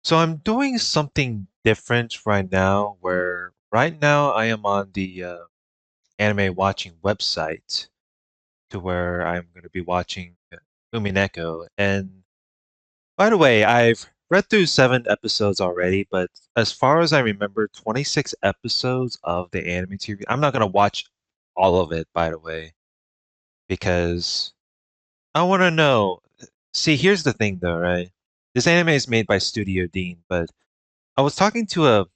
So I'm doing something different right now where right now I am on the anime watching website to where I'm going to be watching Umineko. And by the way, I've read through 7 episodes already, but as far as I remember, 26 episodes of the anime TV. I'm not going to watch all of it, by the way, because I want to know. See, here's the thing though, right? This anime is made by Studio Dean, but I was talking to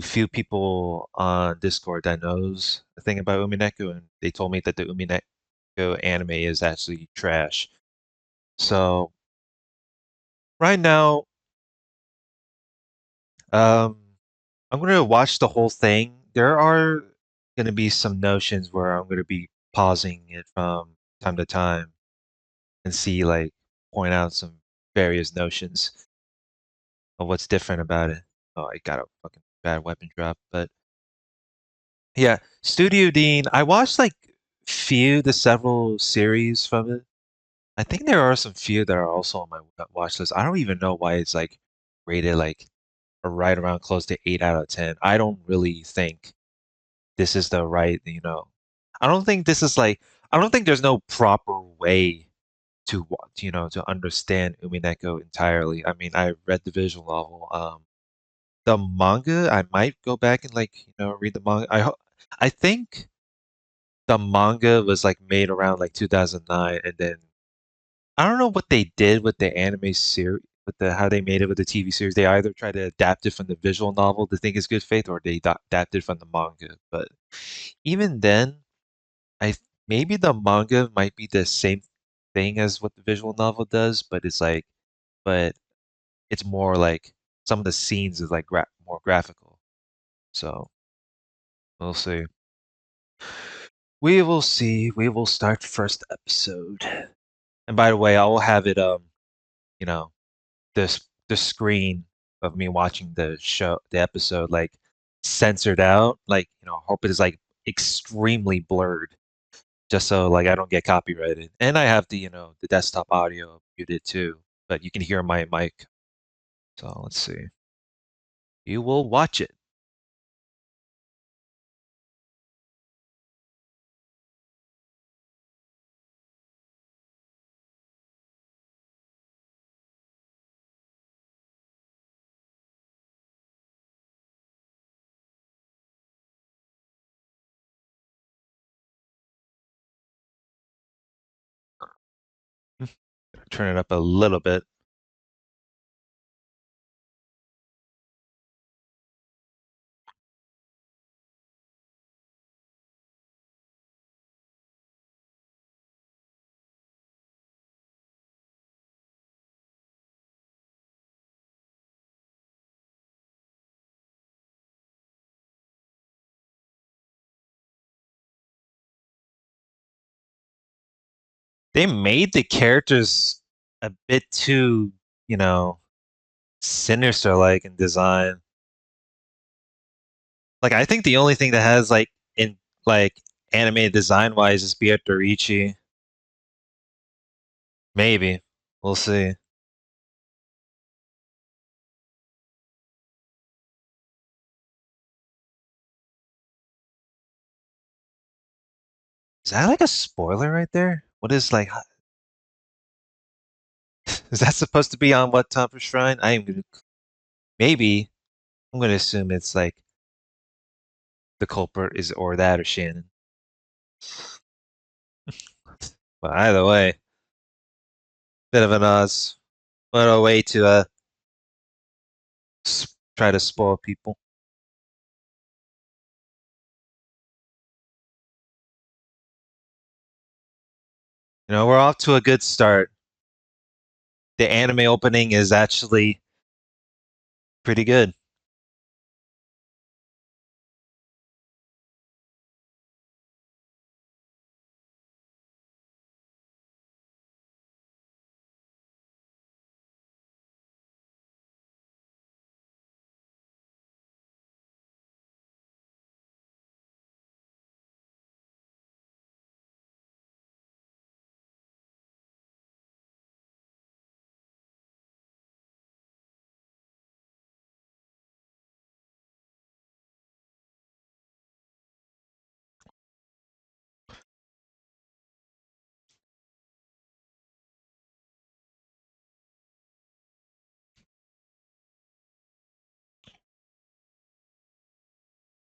few people on Discord that knows a thing about Umineko, and they told me that the Umineko anime is actually trash. So right now, um, I'm gonna watch the whole thing. There are gonna be some notions where I'm gonna be pausing it from time to time and see like point out some various notions of what's different about it. Oh, I got a fucking bad weapon drop, but yeah, Studio Dean. I watched like few to several series from it. I think there are some few that are also on my watch list. I don't even know why it's like rated like right around close to 8 out of 10. I don't really think this is the right. I don't think this is like I don't think there's no proper way to to understand Umineko entirely. I mean, I read the visual novel. The manga, I might go back and read the manga. I think the manga was like made around like 2009, and then I don't know what they did with the anime series, with the how they made it with the TV series. They either tried to adapt it from the visual novel to think it's good faith, or they adapted from the manga. But even then, maybe the manga might be the same thing as what the visual novel does, but it's more like some of the scenes is like more graphical. So we'll see. We will see. We will start first episode. And by the way, I will have it you know, the screen of me watching the episode like censored out. Like, I hope it is like extremely blurred just so like I don't get copyrighted. And I have the desktop audio muted too, but you can hear my mic. So let's see. You will watch it. Turn it up a little bit. They made the characters a bit too, you know, sinister like in design. Like I think the only thing that has in like animated design wise is Beatrice. Maybe. We'll see. Is that like a spoiler right there? What is like is that supposed to be on what top of shrine? I am gonna maybe I'm gonna assume it's like the culprit is or that or Shannon. But either way, bit of an odds. What a way to try to spoil people. We're off to a good start. The anime opening is actually pretty good.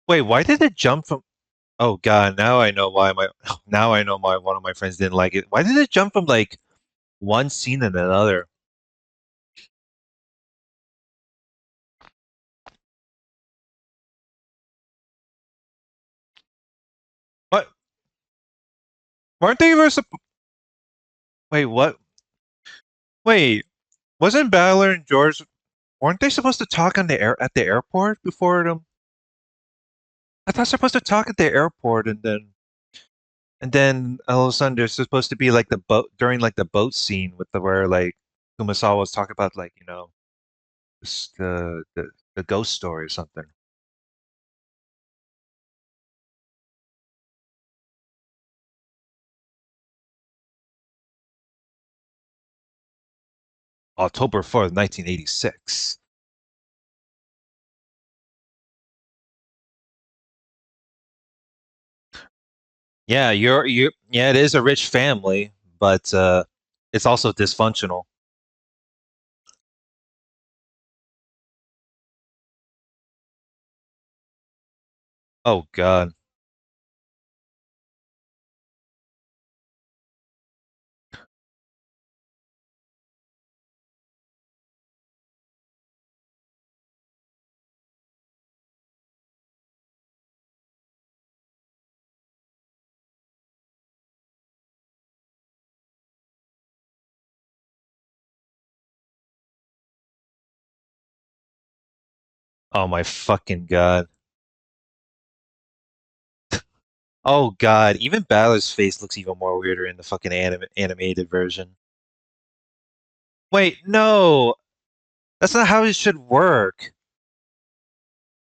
Wait, why did it jump from? Oh God, now I know why my now I know why one of my friends didn't like it. Why did it jump from like one scene to another? What? Weren't they ever? Wait, what? Wait, wasn't Battler and George? Weren't they supposed to talk on the air at the airport before them? I thought they're supposed to talk at the airport, and then all of a sudden there's supposed to be like the boat during like the boat scene with the where like Kumasawa was talking about like the ghost story or something. October 4th, 1986. Yeah, you yeah, it is a rich family, but it's also dysfunctional. Oh God. Oh my fucking God. Oh God. Even Balor's face looks even more weirder in the fucking animated version. Wait, no. That's not how it should work.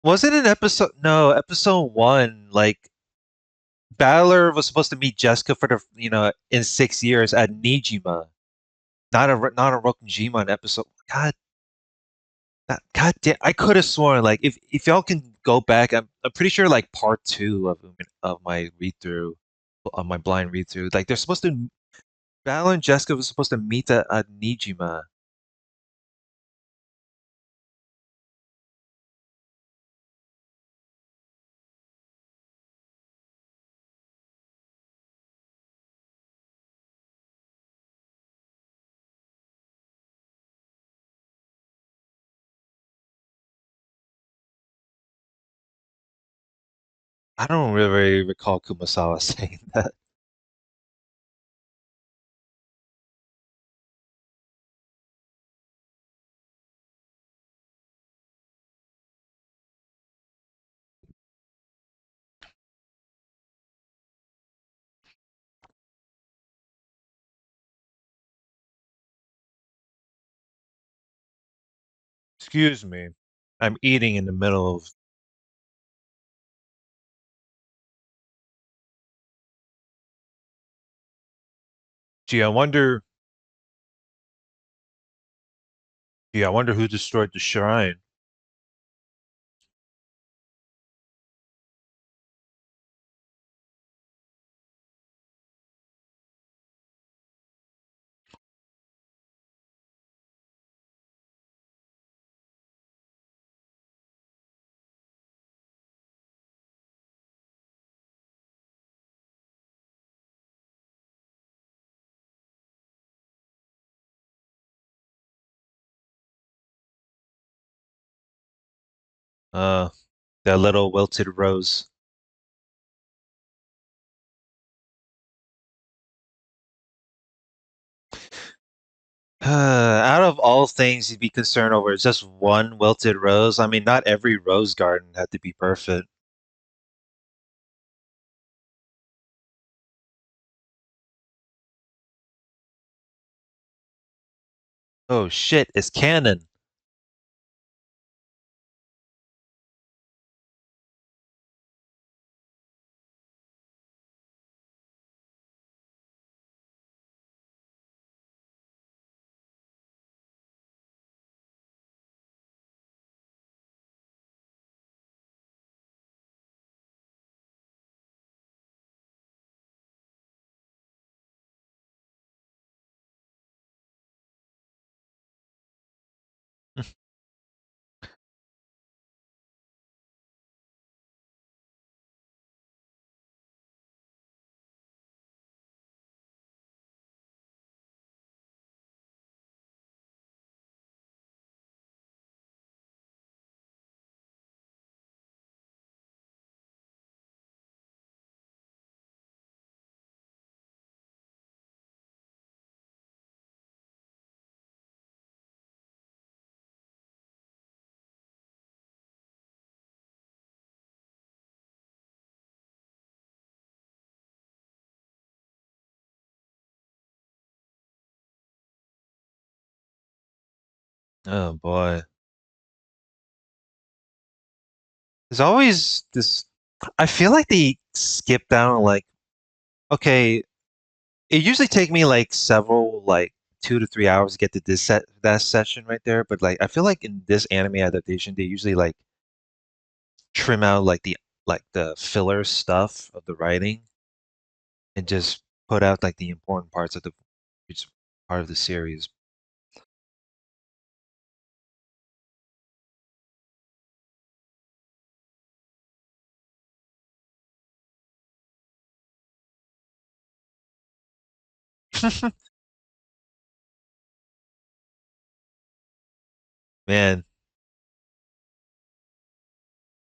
Wasn't it episode no, episode 1 like Balor was supposed to meet Jessica for the in 6 years at Nijima, not a Rokujima in episode. God damn, I could have sworn like if y'all can go back, I'm pretty sure like part two of my read through, of my blind read through, like they're supposed to Balor and Jessica was supposed to meet at Nijima. I don't really recall Kumasawa saying that. Excuse me, I'm eating in the middle of. Gee, I wonder who destroyed the shrine. Uh, that little wilted rose. Out of all things you'd be concerned over, it's just one wilted rose. I mean, not every rose garden had to be perfect. Oh shit, it's canon. Oh boy. There's always this. I feel like they skip down like, okay, it usually take me like several, like 2 to 3 hours to get to this that session right there. But like I feel like in this anime adaptation, they usually like trim out like the filler stuff of the writing and just put out like the important parts of the each part of the series. Man,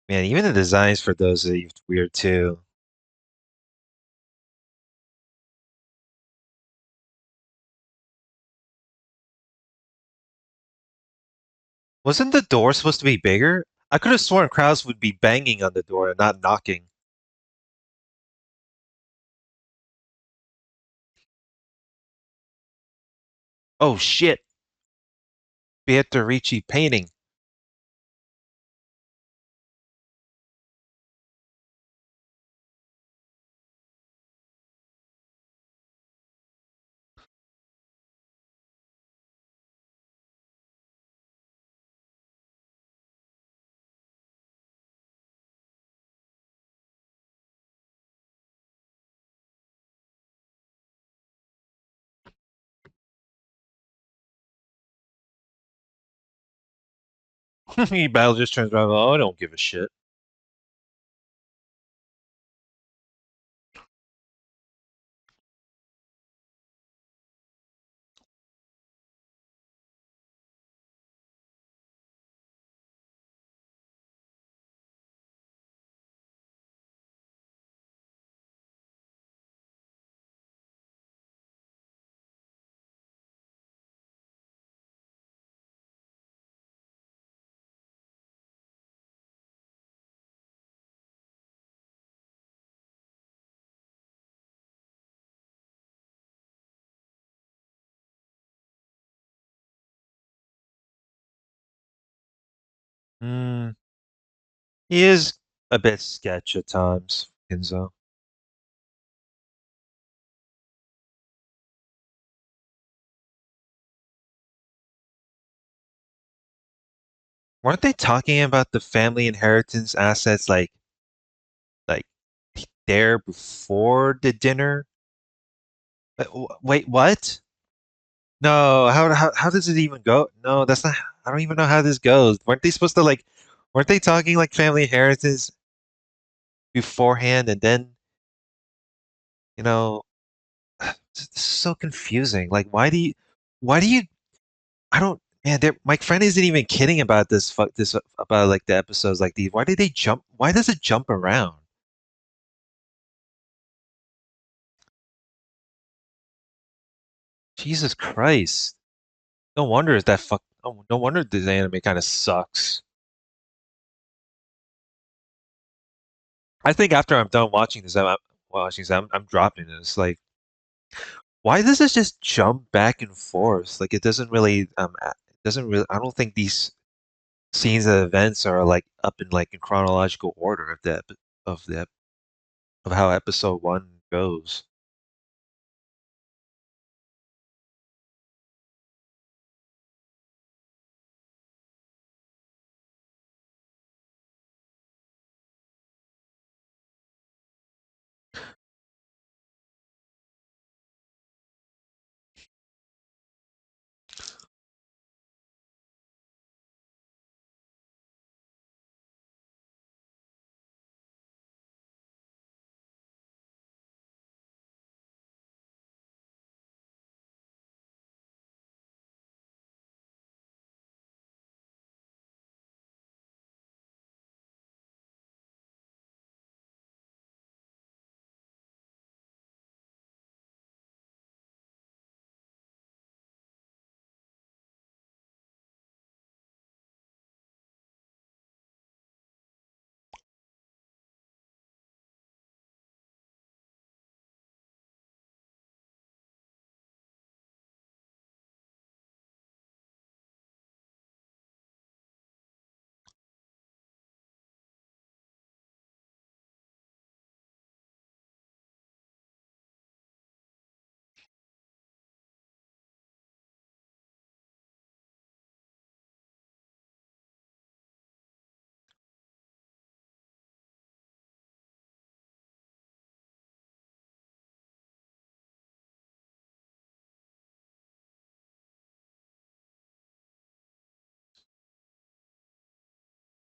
man, even the designs for those are weird too. Wasn't the door supposed to be bigger? I could have sworn crowds would be banging on the door and not knocking. Oh shit, Beatrice painting. Battle just turns around. Oh, I don't give a shit. Hmm. He is a bit sketch at times, Ginzo. Weren't they talking about the family inheritance assets like there before the dinner? Wait, what? No, how does it even go? No, that's not. I don't even know how this goes. Weren't they supposed to like? Weren't they talking like family inheritance beforehand, and then you know, this is so confusing. Like, why do you? I don't. Man, my friend isn't even kidding about this. Fuck this about like the episodes like these. Why did they jump? Why does it jump around? Jesus Christ! No wonder that fuck. Oh, no wonder this anime kind of sucks. I think after I'm done watching this, I'm dropping this. Like, why does it just jump back and forth? Like, it doesn't really it doesn't really. I don't think these scenes and events are like up in like in chronological order of the of how episode one goes.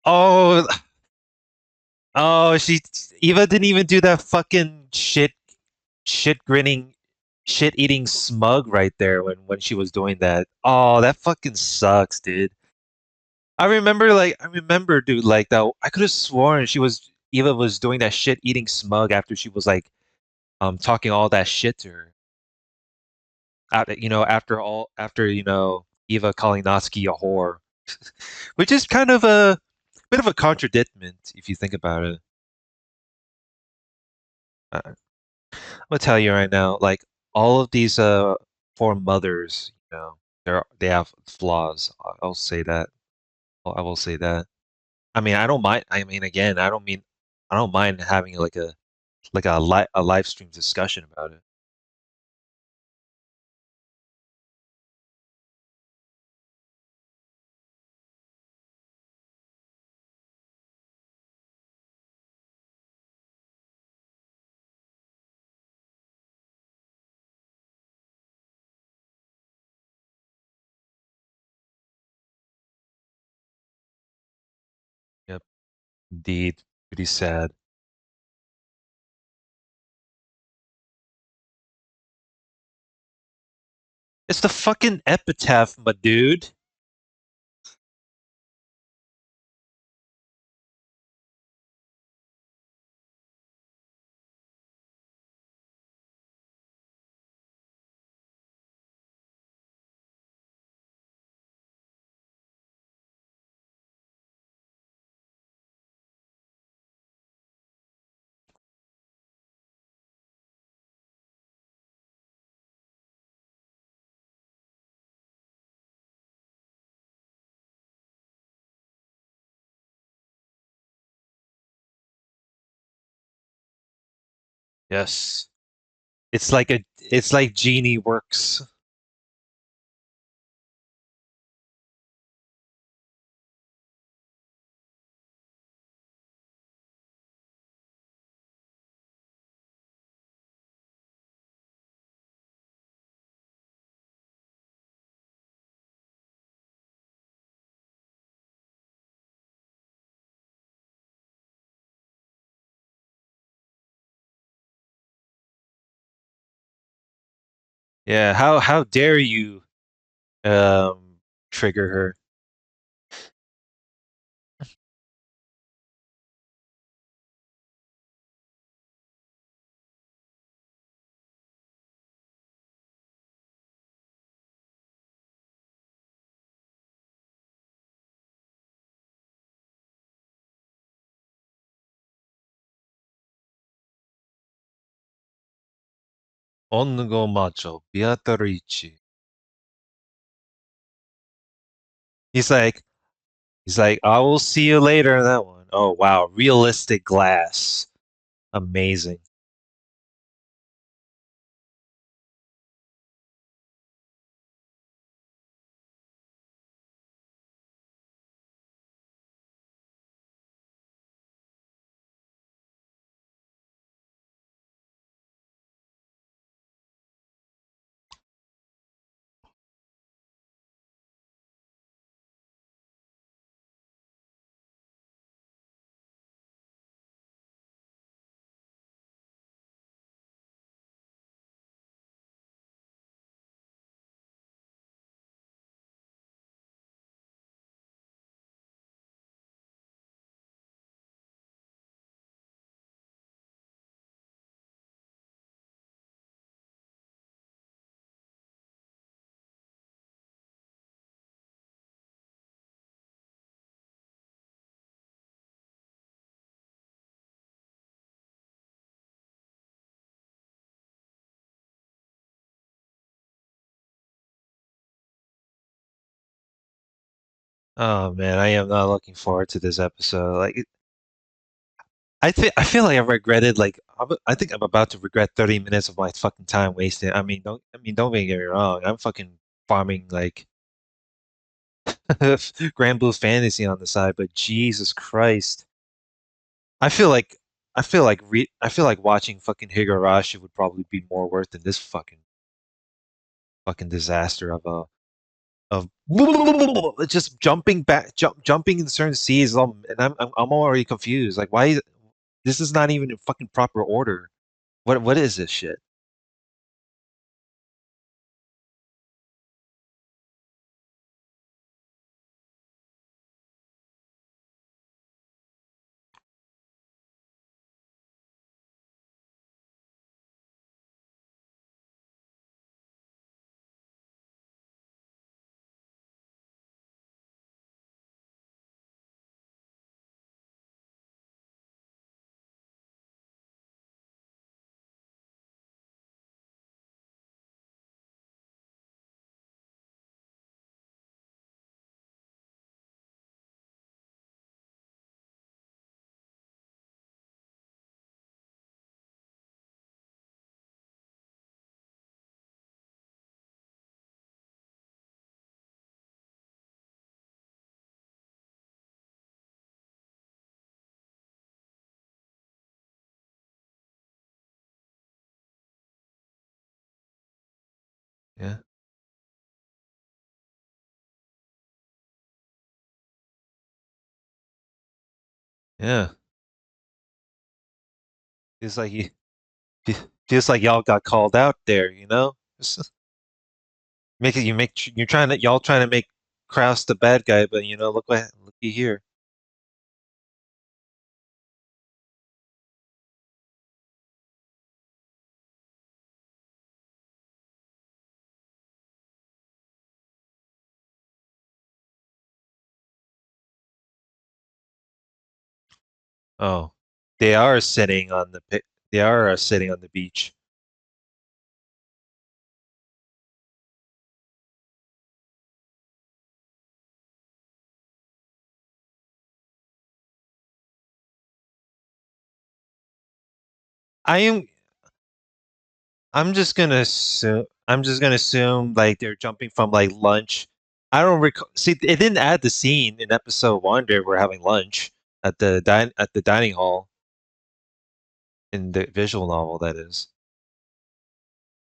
Oh, oh, she Eva didn't even do that fucking shit grinning, shit eating smug right there when she was doing that. Oh, that fucking sucks, dude. I remember, dude, like that. I could have sworn Eva was doing that shit eating smug after she was like, talking all that shit to her. After Eva calling Natsuki a whore, which is kind of a bit of a contradiction if you think about it. I'm gonna tell you right now, like all of these foreign mothers, they have flaws. I'll say that. I will say that. I mean, I don't mind. I mean, again, I don't mind having a live stream discussion about it. Yep, indeed, pretty sad. It's the fucking epitaph, my dude. Yes, it's like genie works. Yeah, how dare you um trigger her? 女 macho, Beatrice. He's like, I will see you later in that one. Oh wow, realistic glass. Amazing. Oh man, I am not looking forward to this episode. I feel like I regretted I think I'm about to regret 30 minutes of my fucking time wasted. Don't get me wrong. I'm fucking farming like Granblue Fantasy on the side, but Jesus Christ. I feel like I feel like watching fucking Higurashi would probably be more worth than this fucking disaster of a of just jumping back, jumping in certain seas, and I'm already confused. Like, why? This is not even in fucking proper order. What is this shit? Yeah, yeah. Feels like feels like y'all got called out there. Make it. You're trying to y'all trying to make Kraus the bad guy, but looky here. Oh, they are sitting on they are sitting on the beach. I am. I'm just gonna assume like they're jumping from like lunch. I don't recall. See, it didn't add the scene in episode one. They were having lunch at the dining hall in the visual novel. That is,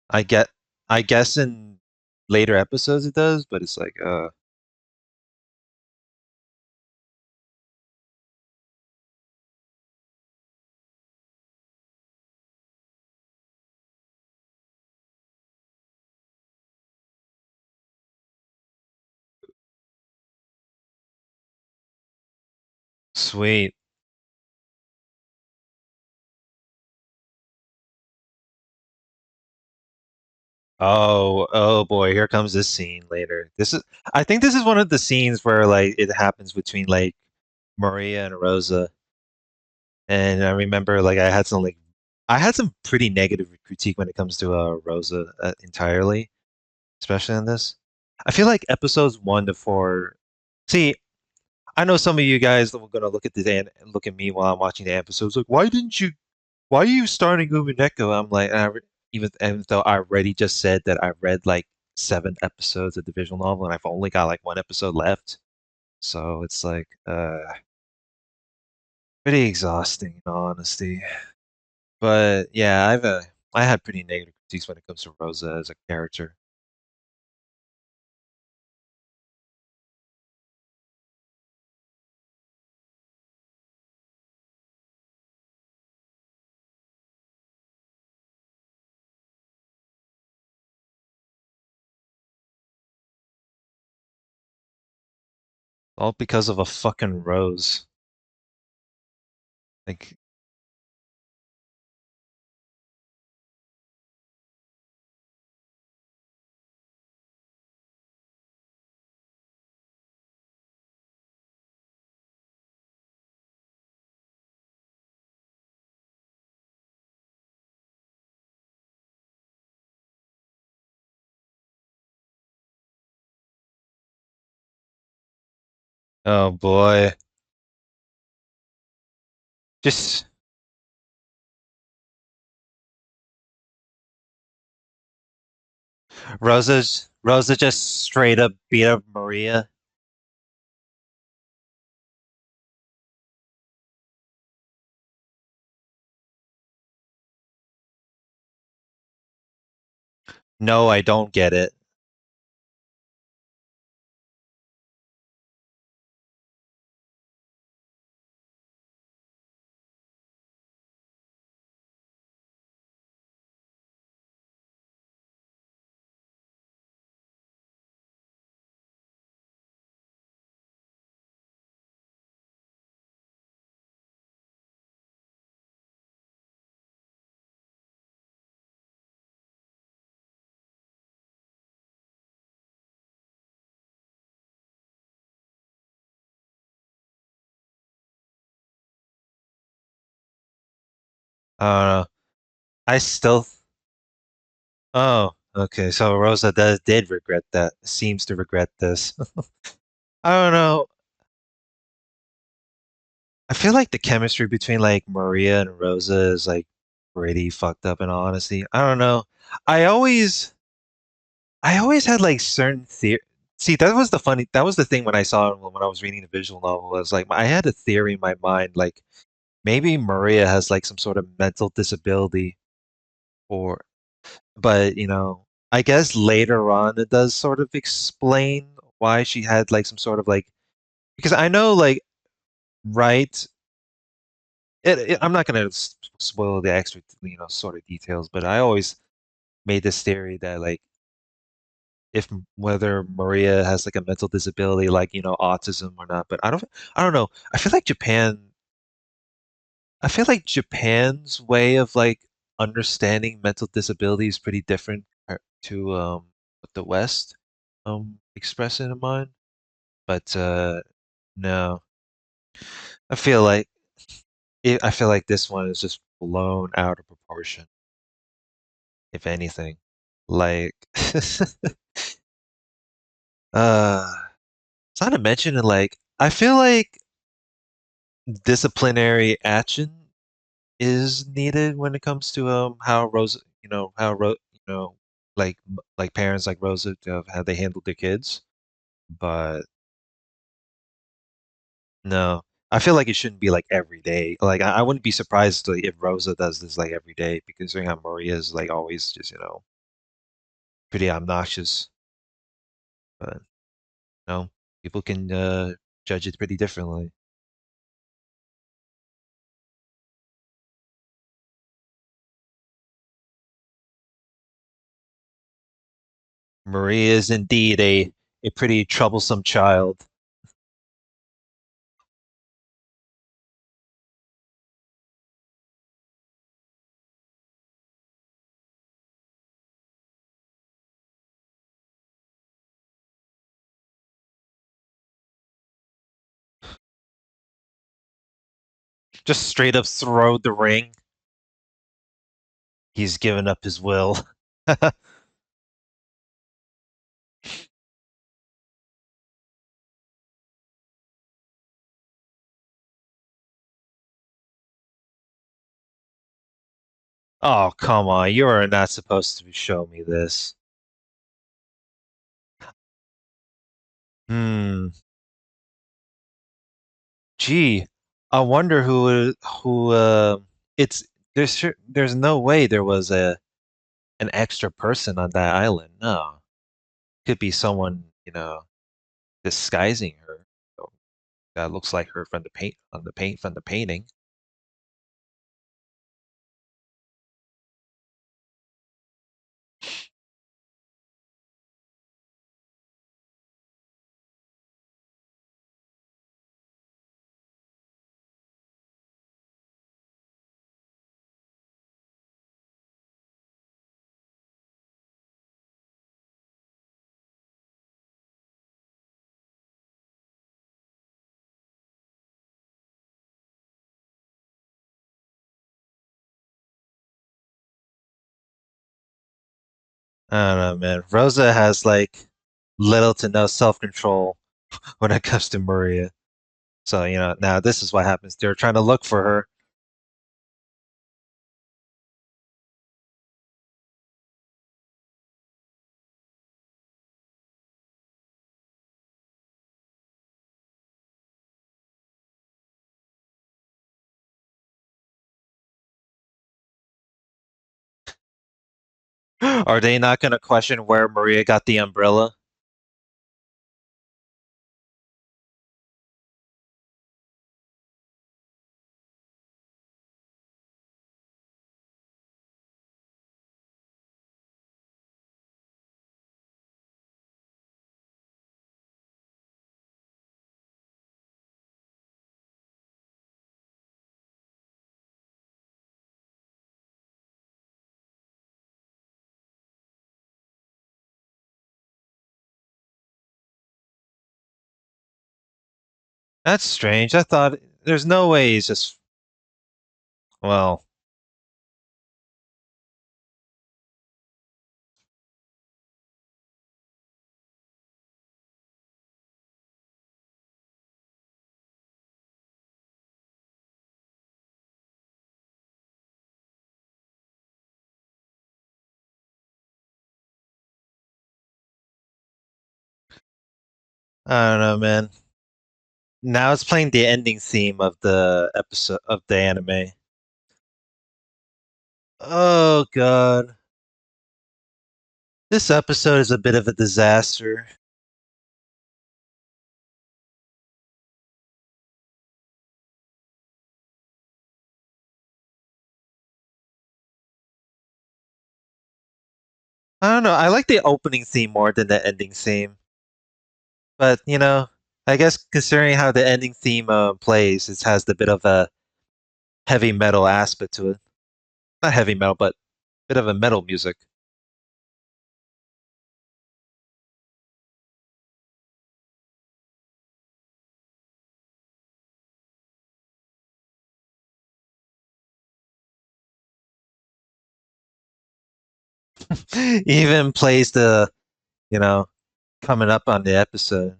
I get. I guess in later episodes it does, but it's like, sweet. Oh boy, here comes this scene later. I think this is one of the scenes where like it happens between like Maria and Rosa. And I remember like I had some pretty negative critique when it comes to Rosa entirely, especially on this. I feel like episodes 1 to 4. See, I know some of you guys that were gonna look at this and look at me while I'm watching the episodes. Like, why are you starting Umineko? I'm like, even though I already just said that I read like 7 episodes of the visual novel and I've only got like 1 episode left. So it's like pretty exhausting in all honesty. But yeah, I had pretty negative critiques when it comes to Rosa as a character. All because of a fucking rose. Like, oh boy. Just Rosa just straight up beat up Maria. No, I don't get it. I don't know. I still. Oh, okay. So Rosa did regret that. Seems to regret this. I don't know. I feel like the chemistry between like Maria and Rosa is like pretty fucked up in all honesty. I don't know. I always I always had like certain theory. See, that was the thing when I saw it when I was reading the visual novel. I was like, I had a theory in my mind, like maybe Maria has like some sort of mental disability, or, but I guess later on it does sort of explain why she had like some sort of like, because I know like, right. I'm not gonna spoil the extra, sort of details, but I always made this theory that like if whether Maria has like a mental disability, like autism or not. But I don't know. I feel like Japan's way of like understanding mental disability is pretty different to what the West express it in mind. But no, I feel like I feel like this one is just blown out of proportion, if anything. Like, uh, it's not to mention it. Like, I feel like disciplinary action is needed when it comes to how Rosa, like like parents like Rosa, how they handle their kids. But no, I feel like it shouldn't be like every day. Like I wouldn't be surprised like, if Rosa does this like every day, because considering how Maria is like always just pretty obnoxious. But no, people can judge it pretty differently. Maria is indeed a pretty troublesome child. Just straight up throw the ring. He's given up his will. Oh, come on. You are not supposed to show me this. Hmm. Gee, I wonder it's there's no way there was an extra person on that island. No. Could be someone, disguising her. So that looks like her from the paint from the painting. I don't know, man. Rosa has like little to no self-control when it comes to Maria. So, now this is what happens. They're trying to look for her. Are they not going to question where Maria got the umbrella? That's strange. I thought there's no way he's just, well. I don't know, man. Now it's playing the ending theme of the episode of the anime. Oh god. This episode is a bit of a disaster. I don't know. I like the opening theme more than the ending theme. But, I guess considering how the ending theme plays, it has the bit of a heavy metal aspect to it. Not heavy metal, but bit of a metal music. Even plays the, you know, coming up on the episode.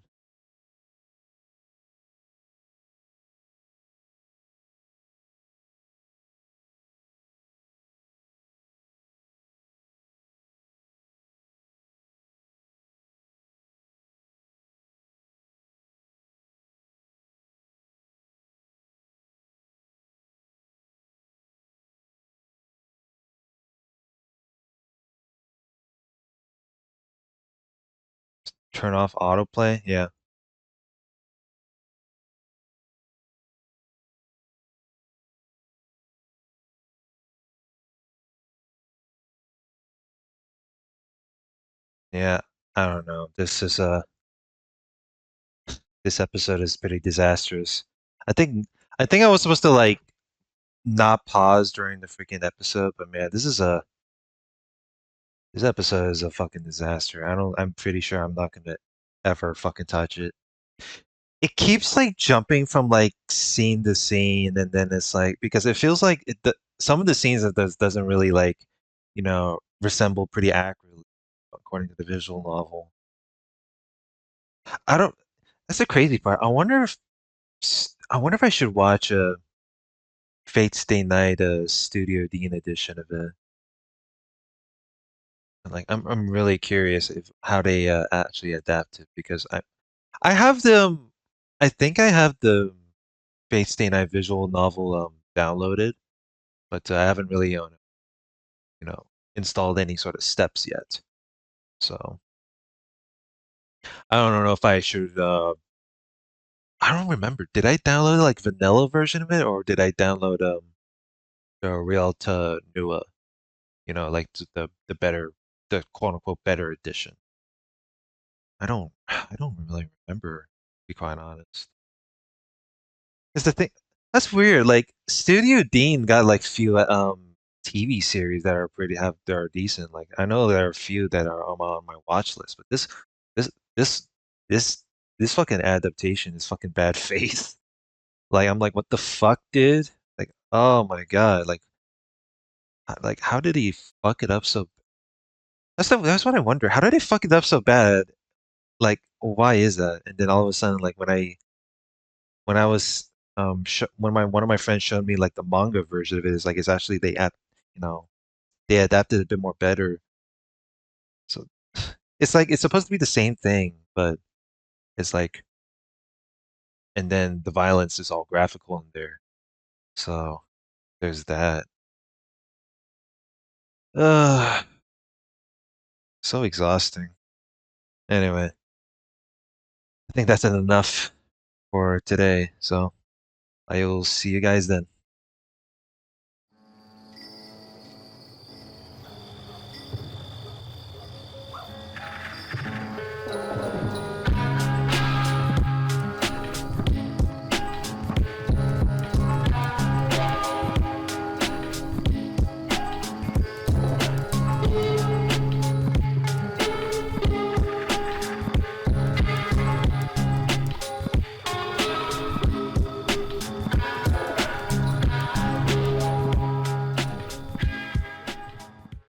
Turn off autoplay. Yeah. Yeah. I don't know. This episode is pretty disastrous. I think I think I was supposed to like not pause during the freaking episode, but man, this episode is a fucking disaster. I'm pretty sure I'm not gonna ever fucking touch it. It keeps like jumping from like scene to scene, and then it's like because it feels like some of the scenes that doesn't really like, resemble pretty accurately according to the visual novel. I don't. That's the crazy part. I wonder if I should watch a Fate Stay Night Studio Dean edition of it. Like I'm really curious if how they actually adapt it because I have I think I have the Fate Stay Night visual novel downloaded, but I haven't really you know installed any sort of steps yet. So I don't know if I should. I don't remember. Did I download like vanilla version of it or did I download the Realta Nua? Like the better, the quote unquote better edition. I don't really remember, to be quite honest. It's the thing that's weird. Like Studio Dean got like few TV series that are pretty have that are decent. Like I know there are a few that are on my watch list, but this this this this fucking adaptation is fucking bad faith. Like I'm like, what the fuck, dude? Like, oh my god, like how did he fuck it up so? That's what I wonder. How did he fuck it up so bad? Like, why is that? And then all of a sudden, like when I was when my one of my friends showed me like the manga version of it is like it's actually you know they adapted it a bit more better. So it's like it's supposed to be the same thing, but it's like and then the violence is all graphical in there. So there's that. Ugh, so exhausting. Anyway, I think that's enough for today. So I will see you guys then.